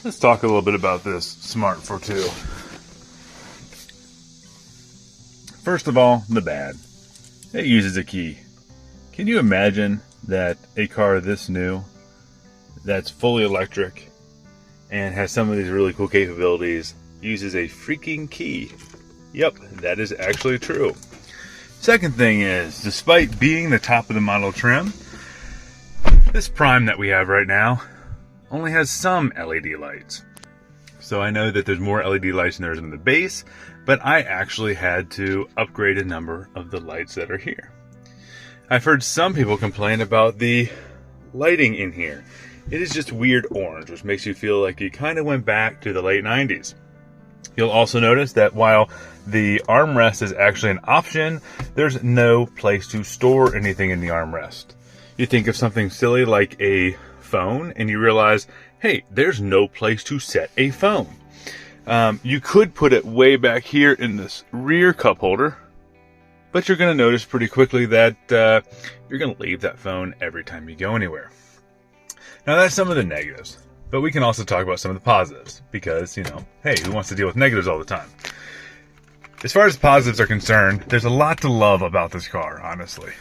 Let's talk a little bit about this Smart ForTwo. First of all, the bad. It uses a key. Can you imagine that a car this new, that's fully electric, and has some of these really cool capabilities, uses a freaking key? Yep, that is actually true. Second thing is, despite being the top of the model trim, this Prime that we have right now only has some LED lights. So I know that there's more LED lights than there's in the base, but I actually had to upgrade a number of the lights that are here. I've heard some people complain about the lighting in here. It is just weird orange, which makes you feel like you kind of went back to the late 90s. You'll also notice that while the armrest is actually an option, there's no place to store anything in the armrest. You think of something silly like a phone and you realize, hey, there's no place to set a phone. You could put it way back here in this rear cup holder, but you're going to notice pretty quickly that you're going to leave that phone every time you go anywhere. Now that's some of the negatives, but we can also talk about some of the positives because, hey, who wants to deal with negatives all the time? As far as positives are concerned, there's a lot to love about this car, honestly.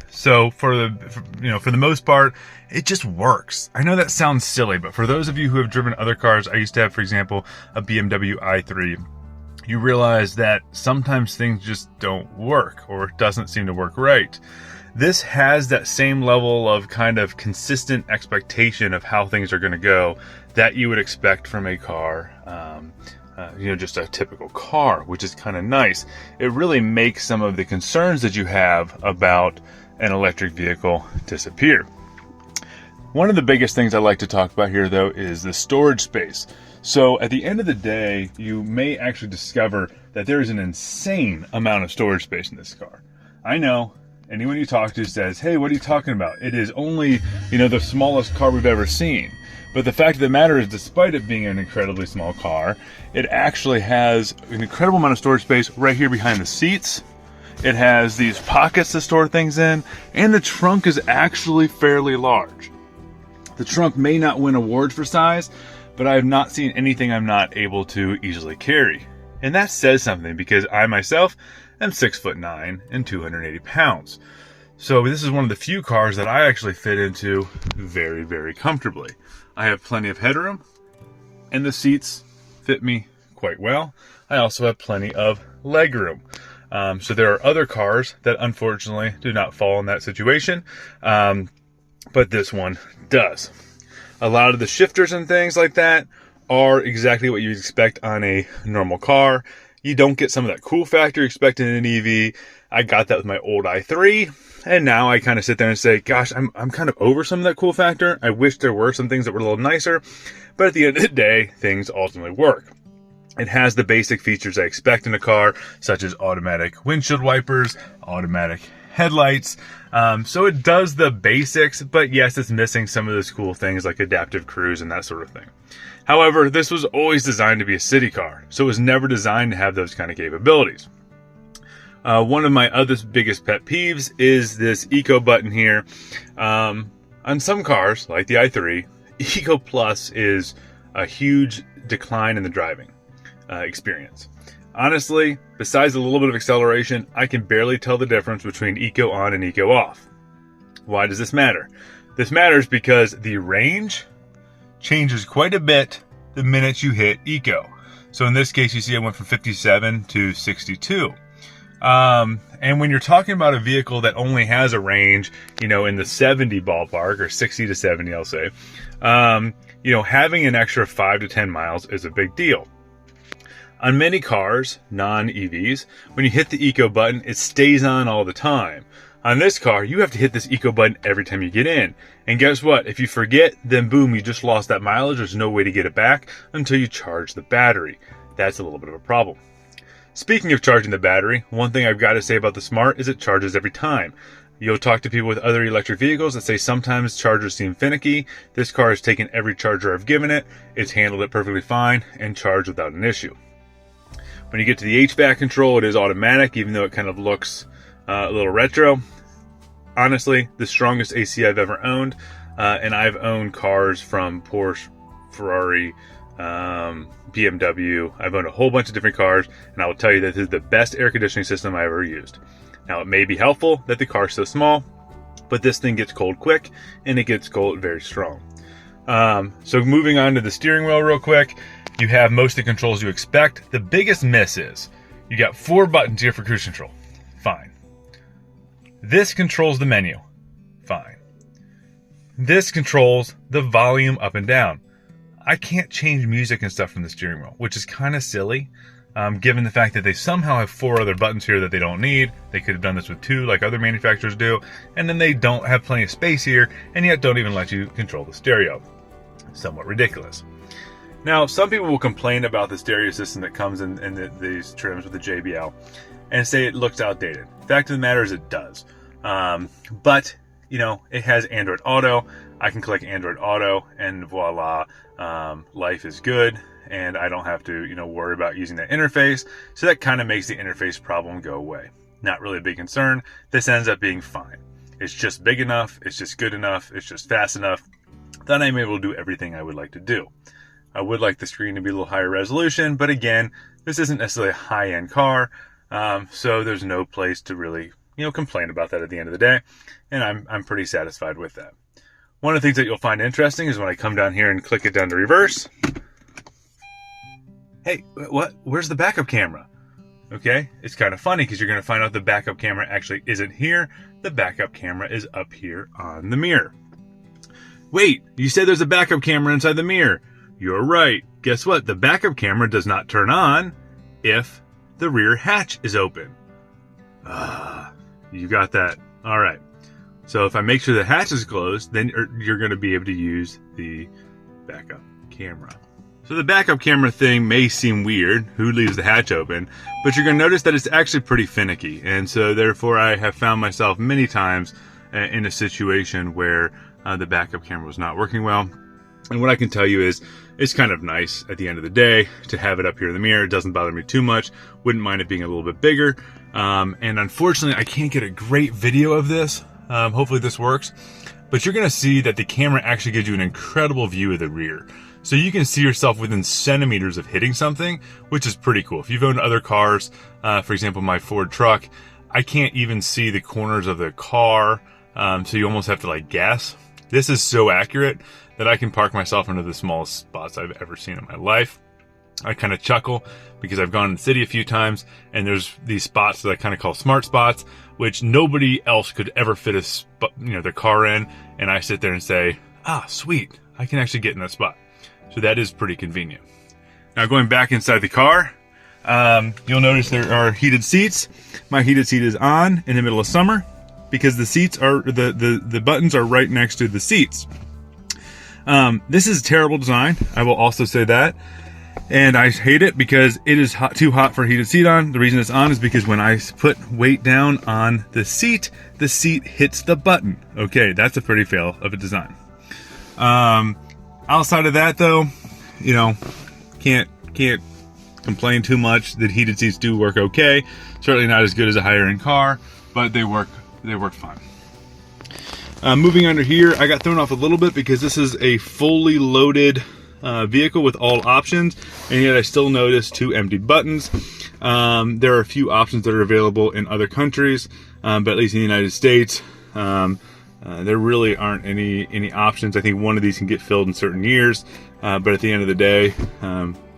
So for the most part, it just works. I know that sounds silly, but for those of you who have driven other cars, I used to have, for example, a BMW i3. You realize that sometimes things just don't work or it doesn't seem to work right. This has that same level of kind of consistent expectation of how things are going to go that you would expect from a car, just a typical car, which is kind of nice. It really makes some of the concerns that you have about an electric vehicle disappear. One of the biggest things I like to talk about here, though, is the storage space. So at the end of the day, you may actually discover that there is an insane amount of storage space in this car. I know. Anyone you talk to says, hey, what are you talking about? It is only, the smallest car we've ever seen. But the fact of the matter is, despite it being an incredibly small car, it actually has an incredible amount of storage space right here behind the seats. It has these pockets to store things in, and the trunk is actually fairly large. The trunk may not win awards for size, but I have not seen anything I'm not able to easily carry. And that says something because I myself am 6'9" and 280 pounds. So this is one of the few cars that I actually fit into very, very comfortably. I have plenty of headroom, and the seats fit me quite well. I also have plenty of legroom. So there are other cars that unfortunately do not fall in that situation, but this one does. A lot of the shifters and things like that are exactly what you'd expect on a normal car. You don't get some of that cool factor you expect in an EV. I got that with my old i3, and now I kind of sit there and say, gosh, I'm kind of over some of that cool factor. I wish there were some things that were a little nicer, but at the end of the day, things ultimately work. It has the basic features I expect in a car, such as automatic windshield wipers, automatic headlights. So it does the basics, but yes, it's missing some of those cool things like adaptive cruise and that sort of thing. However, this was always designed to be a city car, so it was never designed to have those kind of capabilities. One of my other biggest pet peeves is this Eco button here. On some cars, like the i3, Eco Plus is a huge decline in the driving experience. Honestly, besides a little bit of acceleration, I can barely tell the difference between Eco on and Eco off. Why does this matter? This matters because the range changes quite a bit the minute you hit Eco. So in this case, you see I went from 57 to 62. And when you're talking about a vehicle that only has a range, in the 70 ballpark, or 60 to 70, I'll say, having an extra 5 to 10 miles is a big deal. On many cars, non-EVs, when you hit the Eco button, it stays on all the time. On this car, you have to hit this Eco button every time you get in. And guess what? If you forget, then boom, you just lost that mileage. There's no way to get it back until you charge the battery. That's a little bit of a problem. Speaking of charging the battery, one thing I've got to say about the Smart is it charges every time. You'll talk to people with other electric vehicles that say sometimes chargers seem finicky. This car has taken every charger I've given it. It's handled it perfectly fine and charged without an issue. When you get to the HVAC control, it is automatic, even though it kind of looks a little retro. Honestly, the strongest AC I've ever owned, and I've owned cars from Porsche, Ferrari, BMW. I've owned a whole bunch of different cars, and I will tell you that this is the best air conditioning system I've ever used. Now, it may be helpful that the car's so small, but this thing gets cold quick, and it gets cold very strong. So moving on to the steering wheel real quick, you have most of the controls you expect. The biggest miss is you got 4 buttons here for cruise control. Fine. This controls the menu. Fine. This controls the volume up and down. I can't change music and stuff from the steering wheel, which is kind of silly, given the fact that they somehow have 4 other buttons here that they don't need. They could have done this with 2 like other manufacturers do, and then they don't have plenty of space here, and yet don't even let you control the stereo. Somewhat ridiculous. Now, some people will complain about the stereo system that comes in these trims with the JBL and say it looks outdated. Fact of the matter is it does. But, you know, it has Android Auto. I can click Android Auto and voila, life is good. And I don't have to, you know, worry about using that interface. So that kind of makes the interface problem go away. Not really a big concern. This ends up being fine. It's just big enough. It's just good enough. It's just fast enough that I'm able to do everything I would like to do. I would like the screen to be a little higher resolution, but again, this isn't necessarily a high-end car, so there's no place to really, you know, complain about that at the end of the day, and I'm pretty satisfied with that. One of the things that you'll find interesting is when I come down here and click it down to reverse. Hey, what? Where's the backup camera? Okay, it's kind of funny because you're going to find out the backup camera actually isn't here. The backup camera is up here on the mirror. Wait, you said there's a backup camera inside the mirror. You're right. Guess what? The backup camera does not turn on if the rear hatch is open. You got that. All right. So if I make sure the hatch is closed, then you're going to be able to use the backup camera. So the backup camera thing may seem weird. Who leaves the hatch open? But you're going to notice that it's actually pretty finicky. And so therefore I have found myself many times in a situation where the backup camera was not working well. And what I can tell you is it's kind of nice at the end of the day to have it up here in the mirror. It doesn't bother me too much. Wouldn't mind it being a little bit bigger. And unfortunately, I can't get a great video of this. Hopefully this works. But you're going to see that the camera actually gives you an incredible view of the rear. So you can see yourself within centimeters of hitting something, which is pretty cool. If you've owned other cars, for example, my Ford truck, I can't even see the corners of the car. So you almost have to like guess. This is so accurate that I can park myself into the smallest spots I've ever seen in my life. I kind of chuckle because I've gone in the city a few times and there's these spots that I kind of call smart spots, which nobody else could ever fit their car in. And I sit there and say, sweet, I can actually get in that spot. So that is pretty convenient. Now going back inside the car, you'll notice there are heated seats. My heated seat is on in the middle of summer because the seats are, the buttons are right next to the seats. This is a terrible design. I will also say that. And I hate it because it is too hot for a heated seat on. The reason it's on is because when I put weight down on the seat hits the button. Okay, that's a pretty fail of a design. Outside of that though, you know, can't complain too much. The heated seats do work okay. Certainly not as good as a higher end car, but they work fine. Moving under here, I got thrown off a little bit because this is a fully loaded vehicle with all options, and yet I still notice 2 empty buttons. There are a few options that are available in other countries, but at least in the United States, there really aren't any options. I think one of these can get filled in certain years, but at the end of the day,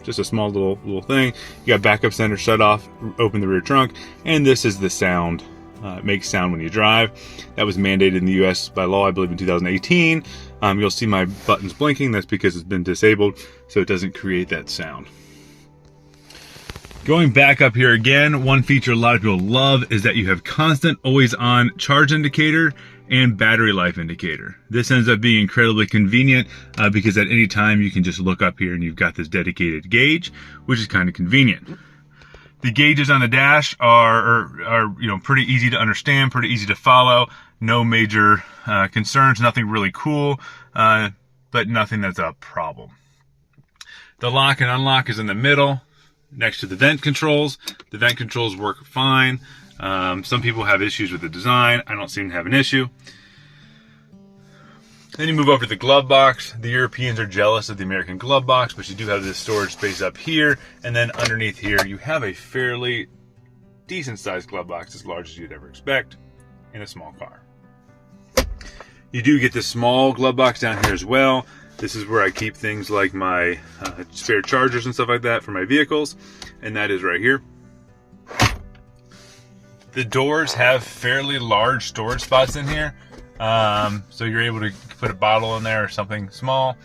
just a small little thing. You got backup center, shut off, open the rear trunk, and this is the sound. It makes sound when you drive. That was mandated in the US by law, I believe in 2018. You'll see my buttons blinking. That's because it's been disabled, so it doesn't create that sound. Going back up here again, one feature a lot of people love is that you have constant always on charge indicator and battery life indicator. This ends up being incredibly convenient because at any time you can just look up here and you've got this dedicated gauge, which is kind of convenient. The gauges on the dash are pretty easy to understand, pretty easy to follow. No major concerns, nothing really cool, but nothing that's a problem. The lock and unlock is in the middle, next to the vent controls. The vent controls work fine. Some people have issues with the design. I don't seem to have an issue. Then you move over to the glove box. The Europeans are jealous of the American glove box, but you do have this storage space up here. And then underneath here, you have a fairly decent sized glove box, as large as you'd ever expect in a small car. You do get this small glove box down here as well. This is where I keep things like my spare chargers and stuff like that for my vehicles. And that is right here. The doors have fairly large storage spots in here. So you're able to put a bottle in there or something small,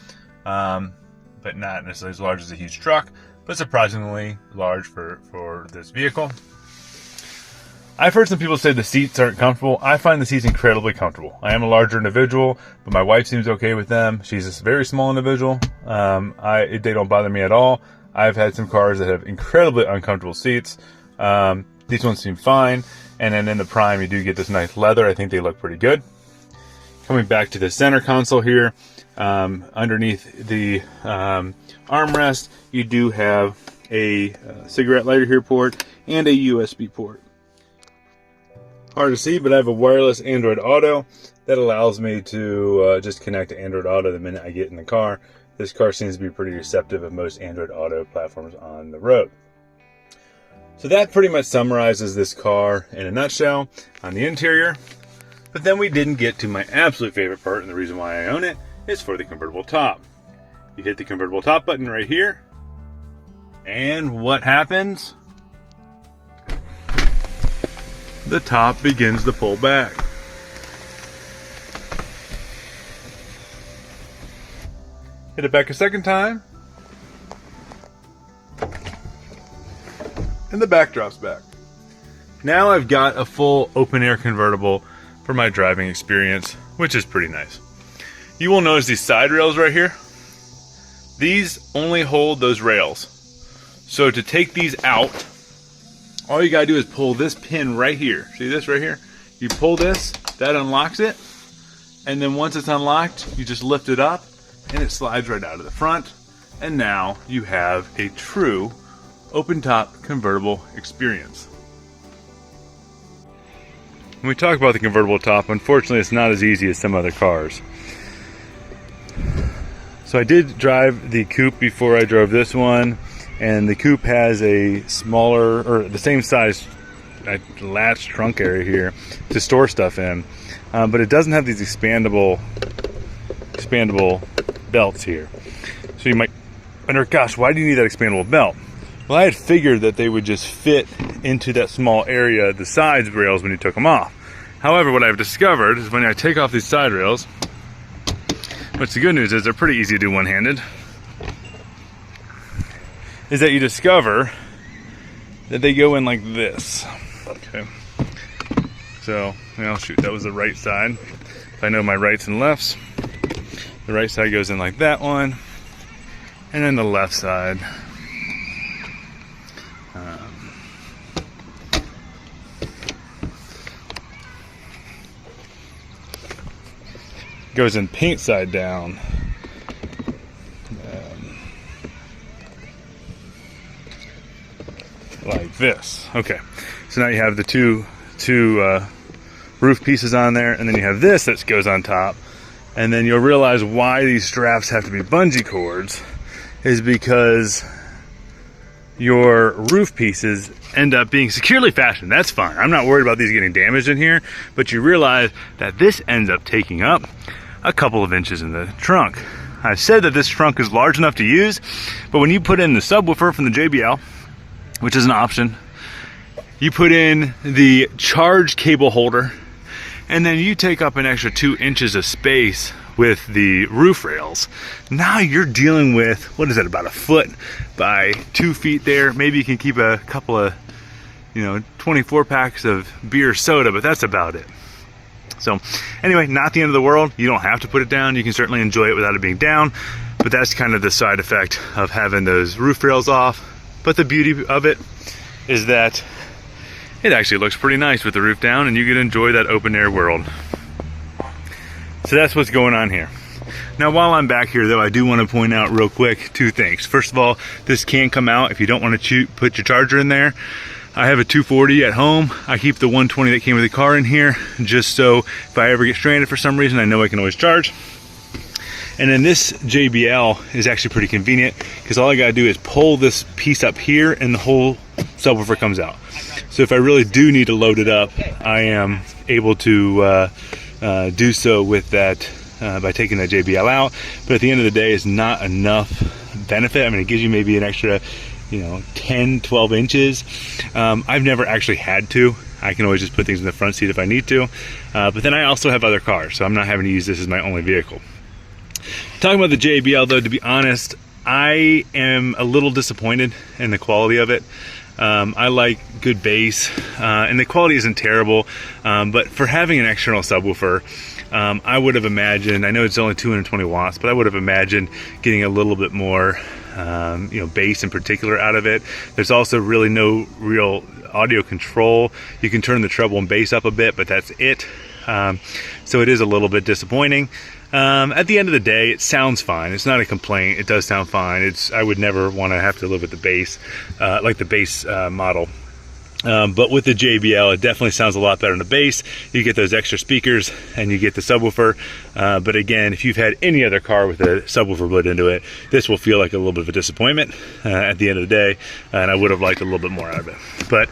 but not necessarily as large as a huge truck, but surprisingly large for this vehicle. I've heard some people say the seats aren't comfortable. I find the seats incredibly comfortable. I am a larger individual, but my wife seems okay with them. She's a very small individual. They don't bother me at all. I've had some cars that have incredibly uncomfortable seats. These ones seem fine. And then in the Prime, you do get this nice leather. I think they look pretty good. Coming back to the center console here, underneath the armrest, you do have a cigarette lighter here port and a USB port. Hard to see, but I have a wireless Android Auto that allows me to just connect to Android Auto the minute I get in the car. This car seems to be pretty receptive of most Android Auto platforms on the road. So that pretty much summarizes this car in a nutshell on the interior. But then we didn't get to my absolute favorite part, and the reason why I own it is for the convertible top. You hit the convertible top button right here, and what happens? The top begins to pull back. Hit it back a second time, and the back drops back. Now I've got a full open air convertible for my driving experience, which is pretty nice. You will notice these side rails right here. These only hold those rails. So to take these out, all you gotta do is pull this pin right here. See this right here? You pull this, that unlocks it, and then once it's unlocked, you just lift it up and it slides right out of the front. And now you have a true open top convertible experience. When we talk about the convertible top, unfortunately it's not as easy as some other cars. So I did drive the coupe before I drove this one, and the coupe has a smaller, or the same size latch trunk area here to store stuff in, but it doesn't have these expandable belts here. So you might wonder, gosh, why do you need that expandable belt? Well, I had figured that they would just fit into that small area, the side rails, when you took them off. However, what I've discovered is when I take off these side rails, which the good news is they're pretty easy to do one-handed, is that you discover that they go in like this. Okay. So, well, shoot, that was the right side. If I know my rights and lefts, the right side goes in like that one, and then the left side goes in paint side down. Like this. Okay, so now you have the two roof pieces on there, and then you have this that goes on top, and then you'll realize why these straps have to be bungee cords is because your roof pieces end up being securely fastened. That's fine. I'm not worried about these getting damaged in here, but you realize that this ends up taking up a couple of inches in the trunk. I said that this trunk is large enough to use, but when you put in the subwoofer from the JBL, which is an option, you put in the charge cable holder, and then you take up an extra 2 inches of space with the roof rails. Now you're dealing with, what is it, about a foot by 2 feet there. Maybe you can keep a couple of, 24 packs of beer soda, but that's about it. So anyway, not the end of the world. You don't have to put it down. You can certainly enjoy it without it being down, but that's kind of the side effect of having those roof rails off. But the beauty of it is that it actually looks pretty nice with the roof down, and you can enjoy that open air world. So that's what's going on here. Now, while I'm back here though, I do want to point out real quick 2 things. First of all, this can come out if you don't want to put your charger in there. I have a 240 at home. I keep the 120 that came with the car in here, just so if I ever get stranded for some reason, I know I can always charge. And then this JBL is actually pretty convenient because all I gotta do is pull this piece up here and the whole subwoofer comes out. So if I really do need to load it up, I am able to do so with that by taking that JBL out. But at the end of the day, it's not enough benefit. I mean, it gives you maybe an extra 10, 12 inches. I've never actually had to. I can always just put things in the front seat if I need to. But then I also have other cars, so I'm not having to use this as my only vehicle. Talking about the JBL though, to be honest, I am a little disappointed in the quality of it. I like good bass, and the quality isn't terrible, but for having an external subwoofer, I would have imagined, I know it's only 220 watts, but I would have imagined getting a little bit more bass in particular out of it. There's also really no real audio control. You can turn the treble and bass up a bit, but that's it. So it is a little bit disappointing. At the end of the day, it sounds fine. It's not a complaint. It does sound fine. I would never want to have to live with the bass, like the bass model. But with the JBL, it definitely sounds a lot better in the bass. You get those extra speakers and you get the subwoofer. But again, if you've had any other car with a subwoofer put into it, this will feel like a little bit of a disappointment at the end of the day. And I would have liked a little bit more out of it. But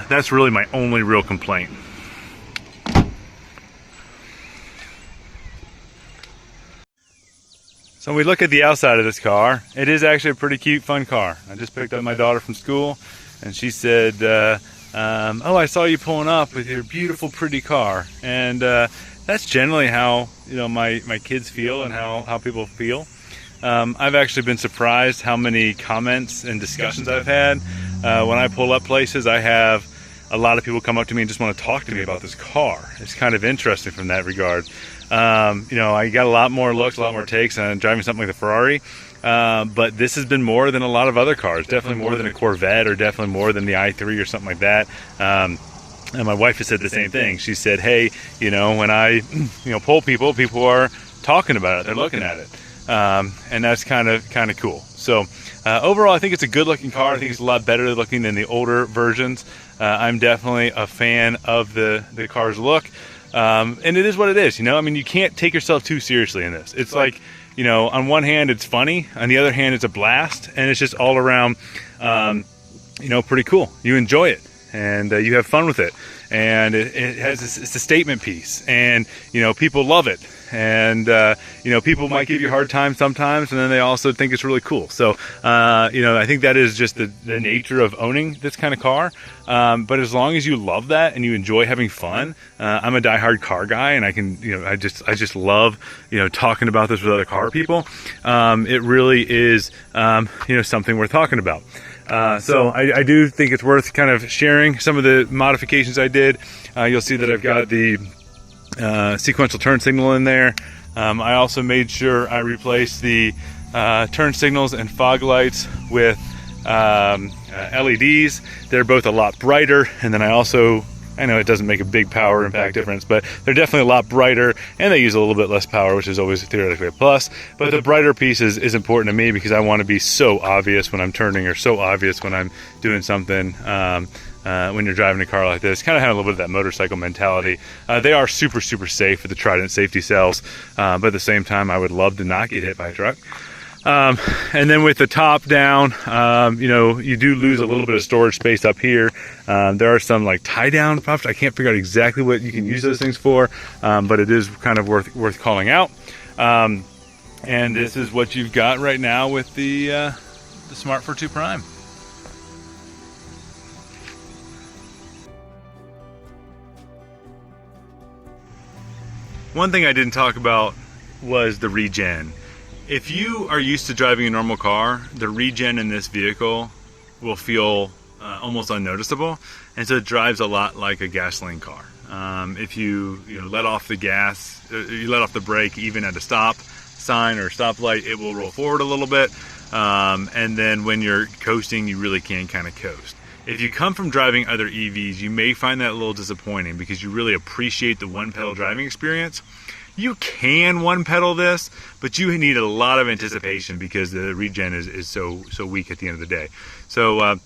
that's really my only real complaint. So when we look at the outside of this car, it is actually a pretty cute, fun car. I just picked up my daughter from school, and she said, oh, I saw you pulling up with your beautiful, pretty car. And that's generally how my kids feel and how people feel. I've actually been surprised how many comments and discussions I've had. When I pull up places, I have a lot of people come up to me and just want to talk to me about this car. It's kind of interesting from that regard. I got a lot more looks, a lot more takes on driving something like the Ferrari. But this has been more than a lot of other cars. Definitely more than a Corvette, or definitely more than the i3 or something like that. And my wife has said the same thing. She said, hey, when I pull people are talking about it. They're looking at it. And that's kind of cool. So overall, I think it's a good looking car. I think it's a lot better looking than the older versions. I'm definitely a fan of the car's look. And it is what it is, I mean, you can't take yourself too seriously in this. It's like, on one hand it's funny, on the other hand it's a blast, and it's just all around, pretty cool. You enjoy it, and you have fun with it, and it's a statement piece, and people love it, and people might give you a hard time sometimes, and then they also think it's really cool. So I think that is just the nature of owning this kind of car. But as long as you love that and you enjoy having fun, I'm a diehard car guy, and I can I just love talking about this with other car people. It really is something worth talking about. So I do think it's worth kind of sharing some of the modifications I did. You'll see that I've got the sequential turn signal in there. I also made sure I replaced the turn signals and fog lights with LEDs. They're both a lot brighter, and then I know it doesn't make a big power impact difference, but they're definitely a lot brighter, and they use a little bit less power, which is always theoretically a plus. But the brighter piece is important to me because I want to be so obvious when I'm turning, or so obvious when I'm doing something. When you're driving a car like this, kind of have a little bit of that motorcycle mentality. They are super, super safe with the Trident safety cells, but at the same time, I would love to not get hit by a truck. And then with the top down, you do lose a little bit of storage space up here. There are some like tie down puffs. I can't figure out exactly what you can use those things for, but it is kind of worth calling out. And this is what you've got right now with the Smart ForTwo Prime. One thing I didn't talk about was the regen. If you are used to driving a normal car, the regen in this vehicle will feel almost unnoticeable, and so it drives a lot like a gasoline car. If you let off the gas, you let off the brake even at a stop sign or stoplight, it will roll forward a little bit, and then when you're coasting, you really can kind of coast. If you come from driving other EVs, you may find that a little disappointing because you really appreciate the one-pedal driving experience. You can one-pedal this, but you need a lot of anticipation because the regen is so weak at the end of the day. So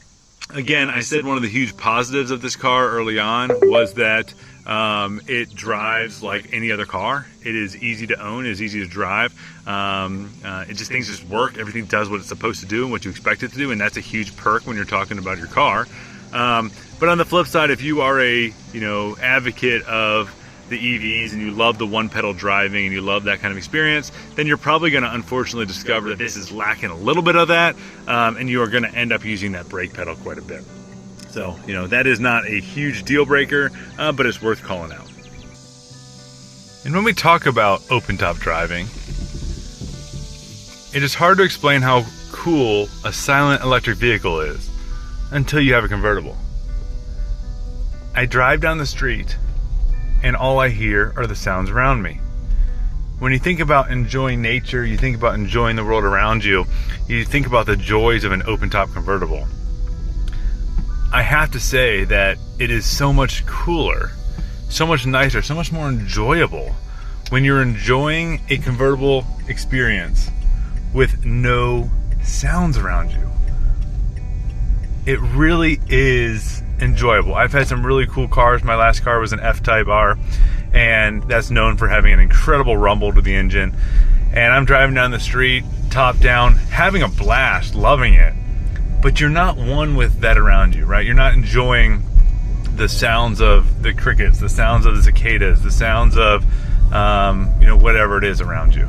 again, I said one of the huge positives of this car early on was that It drives like any other car. It is easy to own, it is easy to drive. Things just work. Everything does what it's supposed to do and what you expect it to do, and that's a huge perk when you're talking about your car. But on the flip side, if you are a advocate of the EVs and you love the one pedal driving and you love that kind of experience, then you're probably going to unfortunately discover that this is lacking a little bit of that, and you are going to end up using that brake pedal quite a bit. So, that is not a huge deal breaker, but it's worth calling out. And when we talk about open top driving, it is hard to explain how cool a silent electric vehicle is until you have a convertible. I drive down the street and all I hear are the sounds around me. When you think about enjoying nature, you think about enjoying the world around you, you think about the joys of an open top convertible. I have to say that it is so much cooler, so much nicer, so much more enjoyable when you're enjoying a convertible experience with no sounds around you. It really is enjoyable. I've had some really cool cars. My last car was an F-Type R, and that's known for having an incredible rumble to the engine. And I'm driving down the street, top down, having a blast, loving it. But you're not one with that around you, right? You're not enjoying the sounds of the crickets, the sounds of the cicadas, the sounds of, whatever it is around you.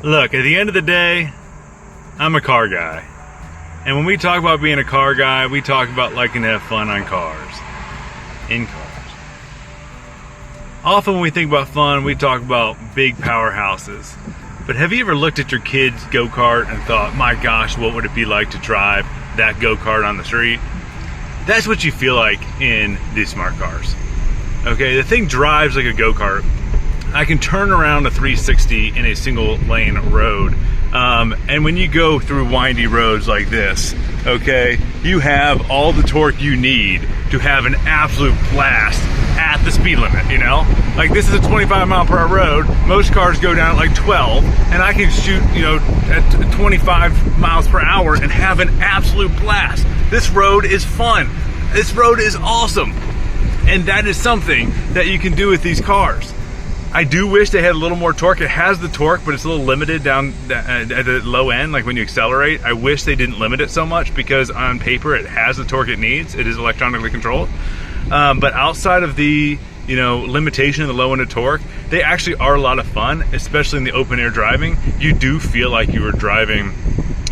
Look, at the end of the day, I'm a car guy. And when we talk about being a car guy, we talk about liking to have fun on cars, in cars. Often when we think about fun, we talk about big powerhouses. But have you ever looked at your kid's go-kart and thought, my gosh, what would it be like to drive that go-kart on the street? That's what you feel like in these smart cars. Okay, the thing drives like a go-kart. I can turn around a 360 in a single lane road. And when you go through windy roads like this, okay, you have all the torque you need to have an absolute blast at the speed limit, Like, this is a 25 mile per hour road. Most cars go down at like 12, and I can shoot, at 25 miles per hour and have an absolute blast. This road is fun. This road is awesome. And that is something that you can do with these cars. I do wish they had a little more torque. It has the torque, but it's a little limited down at the low end, like when you accelerate. I wish they didn't limit it so much, because on paper it has the torque it needs. It is electronically controlled. But outside of the limitation of the low end of torque, they actually are a lot of fun, especially in the open air driving. You do feel like you are driving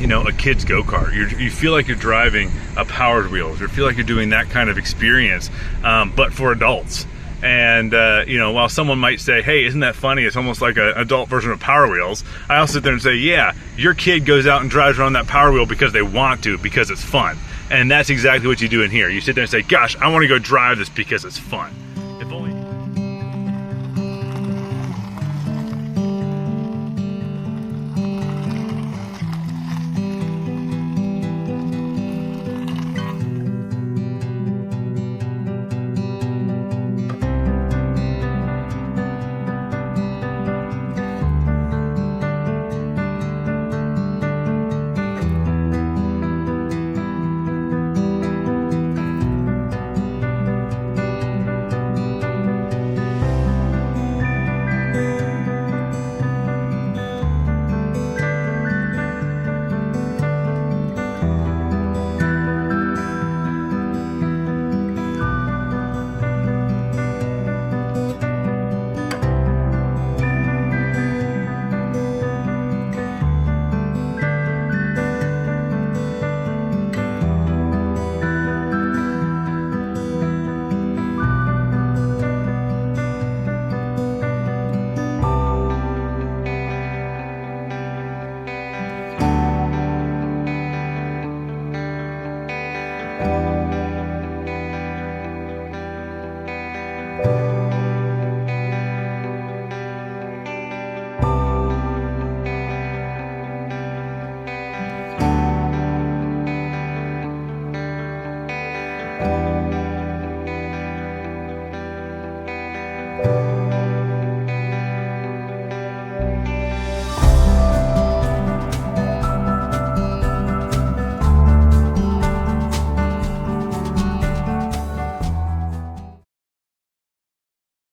a kid's go-kart. You feel like you're driving a Powered Wheels. You feel like you're doing that kind of experience, but for adults. And, while someone might say, hey, isn't that funny? It's almost like an adult version of Power Wheels. I also sit there and say, yeah, your kid goes out and drives around that Power Wheel because they want to, because it's fun. And that's exactly what you do in here. You sit there and say, gosh, I want to go drive this because it's fun. If only...